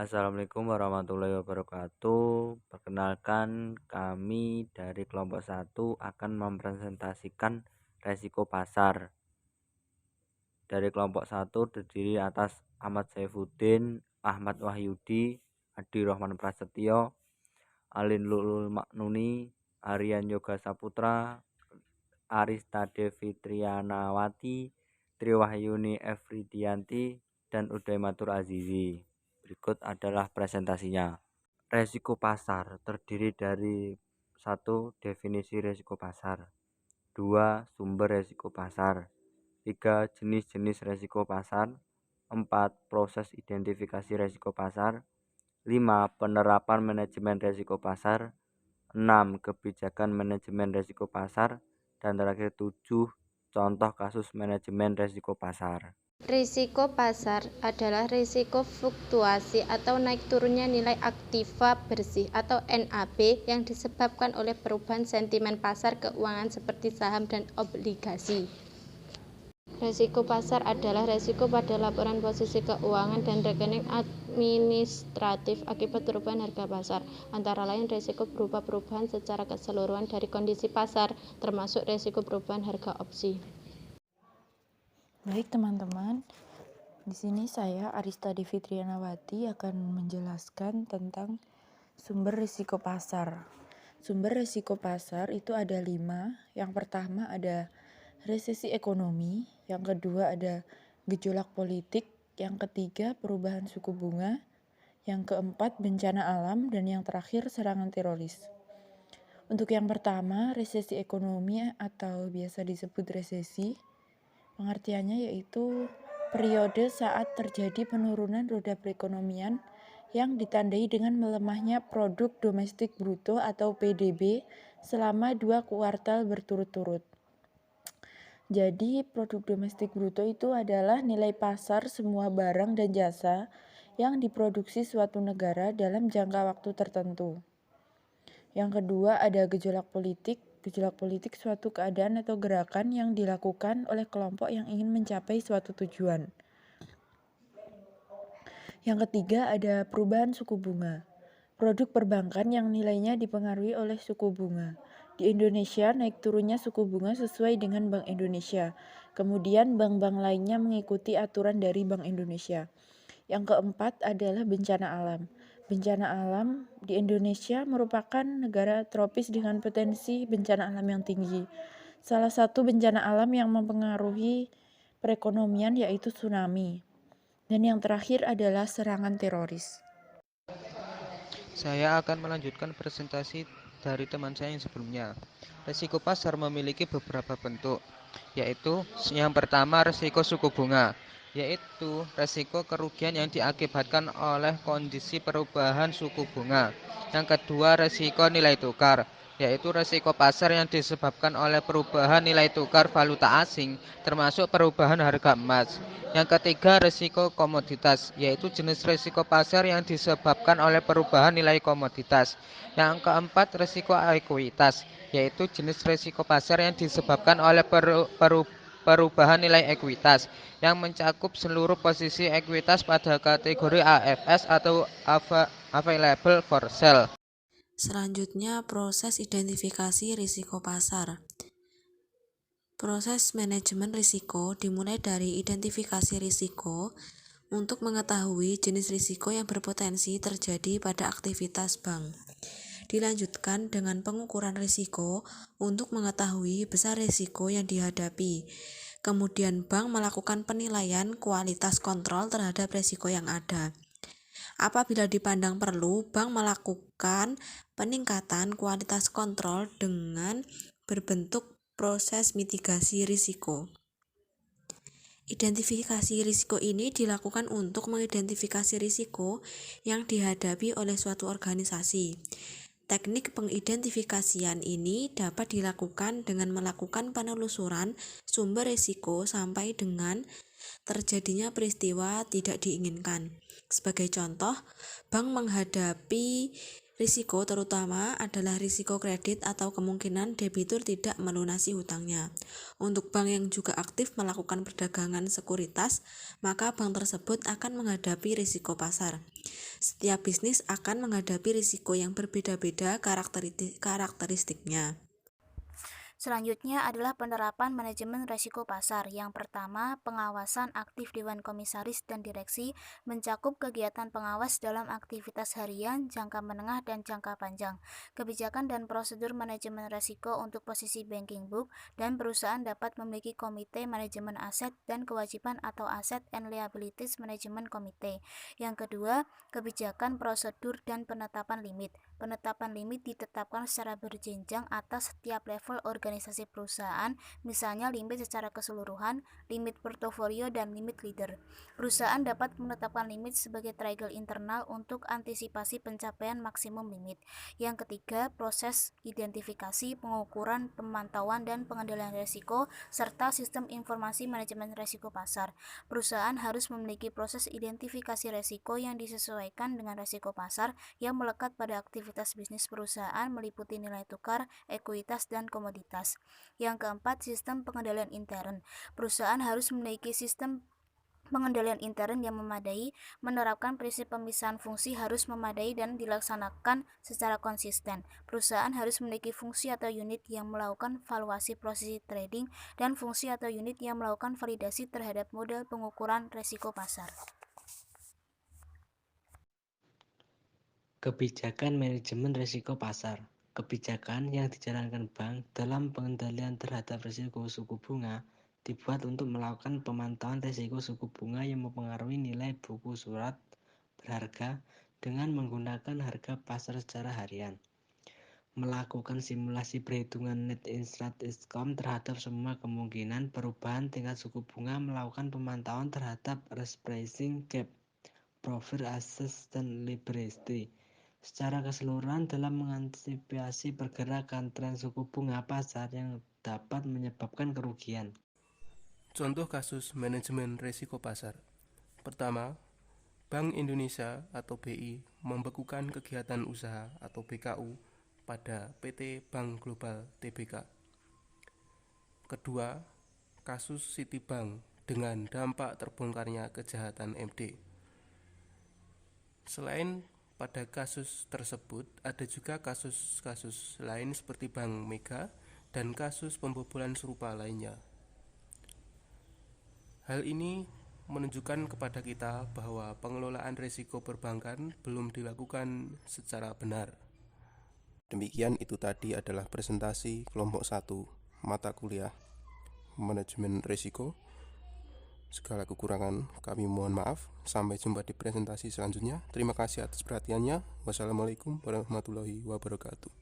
Assalamualaikum warahmatullahi wabarakatuh. Perkenalkan, kami dari kelompok 1 akan mempresentasikan resiko pasar. Dari kelompok 1 terdiri atas Ahmad Saifuddin, Ahmad Wahyudi, Adi Rohman Prasetyo, Alin Lulul Maknuni, Aryan Yoga Saputra, Arista Devi Trianawati, Triwahyuni Efridianti, dan Udaimatur Azizi. Berikut adalah presentasinya. Resiko pasar terdiri dari 1. Definisi resiko pasar, 2. Sumber resiko pasar, 3. Jenis-jenis resiko pasar, 4. Proses identifikasi resiko pasar, 5. Penerapan manajemen resiko pasar, 6. Kebijakan manajemen resiko pasar, dan terakhir 7. Contoh kasus manajemen resiko pasar. Risiko pasar adalah risiko fluktuasi atau naik turunnya nilai aktiva bersih atau NAB yang disebabkan oleh perubahan sentimen pasar keuangan seperti saham dan obligasi. Risiko pasar adalah risiko pada laporan posisi keuangan dan rekening administratif akibat perubahan harga pasar, antara lain risiko berupa perubahan secara keseluruhan dari kondisi pasar, termasuk risiko perubahan harga opsi. Baik teman-teman, di sini saya Arista Devi Trianawati akan menjelaskan tentang sumber risiko pasar. Sumber risiko pasar itu ada 5. Yang pertama ada resesi ekonomi, yang kedua ada gejolak politik, yang ketiga perubahan suku bunga, yang keempat bencana alam, dan yang terakhir serangan teroris. Untuk yang pertama, resesi ekonomi atau biasa disebut resesi, pengertiannya yaitu periode saat terjadi penurunan roda perekonomian yang ditandai dengan melemahnya produk domestik bruto atau PDB selama 2 kuartal berturut-turut. Jadi produk domestik bruto itu adalah nilai pasar semua barang dan jasa yang diproduksi suatu negara dalam jangka waktu tertentu. Yang kedua ada gejolak politik. Gejolak politik suatu keadaan atau gerakan yang dilakukan oleh kelompok yang ingin mencapai suatu tujuan. Yang ketiga ada perubahan suku bunga. Produk perbankan yang nilainya dipengaruhi oleh suku bunga. Di Indonesia naik turunnya suku bunga sesuai dengan Bank Indonesia. Kemudian bank-bank lainnya mengikuti aturan dari Bank Indonesia. Yang keempat adalah bencana alam. Bencana alam di Indonesia merupakan negara tropis dengan potensi bencana alam yang tinggi. Salah satu bencana alam yang mempengaruhi perekonomian yaitu tsunami. Dan yang terakhir adalah serangan teroris. Saya akan melanjutkan presentasi dari teman saya yang sebelumnya. Risiko pasar memiliki beberapa bentuk, yaitu yang pertama risiko suku bunga, yaitu risiko kerugian yang diakibatkan oleh kondisi perubahan suku bunga. Yang kedua risiko nilai tukar, yaitu risiko pasar yang disebabkan oleh perubahan nilai tukar valuta asing, termasuk perubahan harga emas. Yang ketiga risiko komoditas, yaitu jenis risiko pasar yang disebabkan oleh perubahan nilai komoditas. Yang keempat risiko ekuitas, yaitu jenis risiko pasar yang disebabkan oleh perubahan nilai ekuitas yang mencakup seluruh posisi ekuitas pada kategori AFS atau available for sale. Selanjutnya, proses identifikasi risiko pasar. Proses manajemen risiko dimulai dari identifikasi risiko untuk mengetahui jenis risiko yang berpotensi terjadi pada aktivitas bank. Dilanjutkan dengan pengukuran risiko untuk mengetahui besar risiko yang dihadapi. Kemudian bank melakukan penilaian kualitas kontrol terhadap risiko yang ada. Apabila dipandang perlu, bank melakukan peningkatan kualitas kontrol dengan berbentuk proses mitigasi risiko. Identifikasi risiko ini dilakukan untuk mengidentifikasi risiko yang dihadapi oleh suatu organisasi. Teknik pengidentifikasian ini dapat dilakukan dengan melakukan penelusuran sumber risiko sampai dengan terjadinya peristiwa tidak diinginkan. Sebagai contoh, bank menghadapi risiko terutama adalah risiko kredit atau kemungkinan debitur tidak melunasi hutangnya. Untuk bank yang juga aktif melakukan perdagangan sekuritas, maka bank tersebut akan menghadapi risiko pasar. Setiap bisnis akan menghadapi risiko yang berbeda-beda karakteristiknya. Selanjutnya adalah penerapan manajemen risiko pasar. Yang pertama, pengawasan aktif Dewan Komisaris dan Direksi mencakup kegiatan pengawas dalam aktivitas harian, jangka menengah, dan jangka panjang. Kebijakan dan prosedur manajemen risiko untuk posisi banking book, dan perusahaan dapat memiliki komite manajemen aset dan kewajiban atau aset and liabilities management komite. Yang kedua, kebijakan, prosedur, dan penetapan limit. Penetapan limit ditetapkan secara berjenjang atas setiap level organisasi perusahaan, misalnya limit secara keseluruhan, limit portofolio, dan limit leader. Perusahaan dapat menetapkan limit sebagai trigger internal untuk antisipasi pencapaian maksimum limit. Yang ketiga, proses identifikasi, pengukuran, pemantauan, dan pengendalian risiko, serta sistem informasi manajemen risiko pasar. Perusahaan harus memiliki proses identifikasi risiko yang disesuaikan dengan risiko pasar yang melekat pada aktivitas bisnis perusahaan meliputi nilai tukar, ekuitas, dan komoditas. Yang keempat, sistem pengendalian intern. Perusahaan harus memiliki sistem pengendalian intern yang memadai, menerapkan prinsip pemisahan fungsi harus memadai dan dilaksanakan secara konsisten. Perusahaan harus memiliki fungsi atau unit yang melakukan valuasi posisi trading dan fungsi atau unit yang melakukan validasi terhadap model pengukuran risiko pasar. Kebijakan manajemen risiko pasar. Kebijakan yang dijalankan bank dalam pengendalian terhadap risiko suku bunga dibuat untuk melakukan pemantauan risiko suku bunga yang mempengaruhi nilai buku surat berharga dengan menggunakan harga pasar secara harian. Melakukan simulasi perhitungan net interest income terhadap semua kemungkinan perubahan tingkat suku bunga, melakukan pemantauan terhadap risk pricing gap, profit assess, dan liability secara keseluruhan dalam mengantisipasi pergerakan tren suku bunga pasar yang dapat menyebabkan kerugian. Contoh kasus manajemen risiko pasar. Pertama, Bank Indonesia atau BI membekukan kegiatan usaha atau BKU pada PT Bank Global Tbk. Kedua, kasus Citibank dengan dampak terbongkarnya kejahatan MD. Selain pada kasus tersebut, ada juga kasus-kasus lain seperti Bank Mega dan kasus pembobolan serupa lainnya. Hal ini menunjukkan kepada kita bahwa pengelolaan risiko perbankan belum dilakukan secara benar. Demikian itu tadi adalah presentasi kelompok 1 mata kuliah manajemen risiko. Segala kekurangan kami mohon maaf. Sampai jumpa di presentasi selanjutnya. Terima kasih atas perhatiannya. Wassalamualaikum warahmatullahi wabarakatuh.